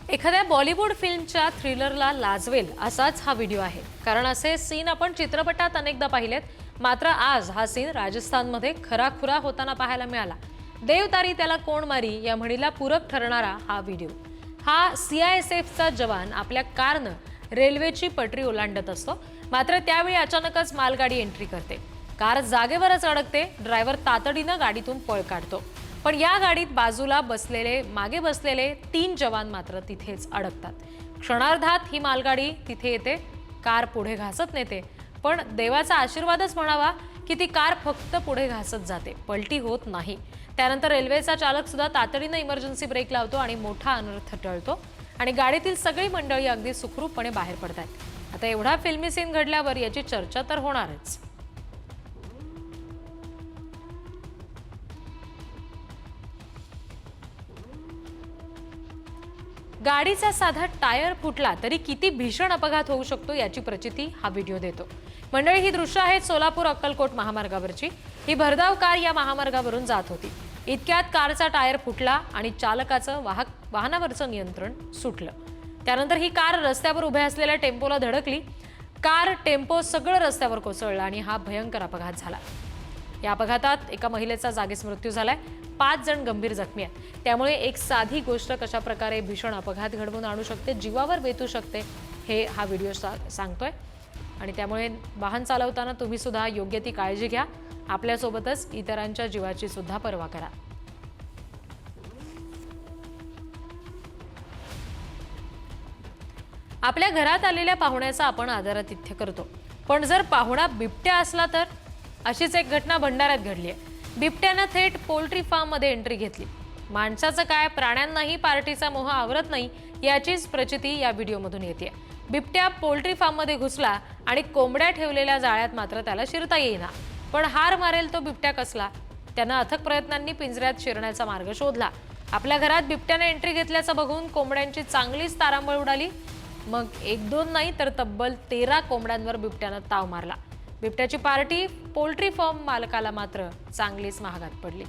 एखाद्या बॉलिवूड फिल्मच्या थ्रिलरला लाजवेल असाच हा व्हिडिओ आहे। कारण असे सीन आपण चित्रपटात अनेकदा पाहिलेत, मात्र आज हा सीन राजस्थानमध्ये खराखुरा होताना पाहायला मिळाला। देवतारी त्याला कोण मारी या म्हणीला पूरक ठरणारा हा व्हिडिओ। हा सीआयएसएफचा जवान आपल्या कारनं रेल्वेची पटरी ओलांडत असतो, मात्र त्यावेळी अचानकच मालगाडी एंट्री करते। कार जागेवरच अडकते। ड्रायव्हर तातडीनं गाडीतून पळ काढतो, पण या गाडीत बाजूला मागे बसलेले 3 जवान मात्र तिथेच अडकतात। क्षणार्धात ही मालगाडी तिथे येते, कार पुढे घासत नेते, पण देवाचा आशीर्वादच म्हणावा की ती कार फक्त पुढे घासत जाते, पलटी होत नाही। त्यानंतर रेल्वेचा चालक सुद्धा तातडीनं इमर्जन्सी ब्रेक लावतो आणि मोठा अनर्थ टळतो आणि गाडीतील सगळी मंडळी अगदी सुखरूपपणे बाहेर पडतात। आता एवढा फिल्मी सीन घडल्यावर याची चर्चा तर होणारच। गाडीचा साधा टायर फुटला तरी किती भीषण अपघात होऊ शकतो याची प्रचिती हा व्हिडिओ देतो। मंडळी, ही दृश्य आहेत सोलापूर अक्कलकोट महामार्गावरची। ही भरधाव कार या महामार्गावरून जात होती। इतक्यात कारचा टायर फुटला आणि चालकाचं वाहनावरचं नियंत्रण सुटलं। त्यानंतर ही कार रस्त्यावर उभ्या असलेल्या टेम्पोला धडकली। कार टेम्पो सगळं रस्त्यावर कोसळला आणि हा भयंकर अपघात झाला। या अपघातात एका महिलेचा जागीच मृत्यू झालाय, 5 जण गंभीर जखमी आहेत। त्यामुळे एक साधी गोष्ट कशा प्रकारे भीषण अपघात घडवून आणू शकते, जीवावर बेतू शकते, हे हा व्हिडिओ सांगतोय। आणि त्यामुळे वाहन चालवताना तुम्ही सुद्धा योग्य ती काळजी घ्या, आपल्यासोबतच इतरांच्या जीवाची सुद्धा पर्वा करा। आपल्या घरात आलेल्या पाहुण्याचा आपण आदरातिथ्य करतो, पण जर पाहुणा बिबट्या असला तर? अशीच एक घटना भंडाऱ्यात घडली आहे। बिबट्यानं थेट पोल्ट्री फार्म मध्ये एंट्री घेतली। माणसाचं काय, प्राण्यांनाही पार्टीचा मोह आवरत नाही याचीच प्रचिती या व्हिडिओमधून येते। बिबट्या पोल्ट्री फार्म मध्ये घुसला आणि कोंबड्या ठेवलेल्या जाळ्यात मात्र त्याला शिरता येईना। पण हार मारेल तो बिबट्या कसला? त्यानं अथक प्रयत्नांनी पिंजऱ्यात शिरण्याचा मार्ग शोधला। आपल्या घरात बिबट्याने एंट्री घेतल्याचं बघून कोंबड्यांची चांगलीच तारांबळ उडाली। मग 1-2 नाही तर तब्बल 13 कोंबड्यांवर बिबट्यानं ताव मारला। बिबट्याची पार्टी पोल्ट्री फार्म मालकाला मात्र चांगलीच महागात पडली।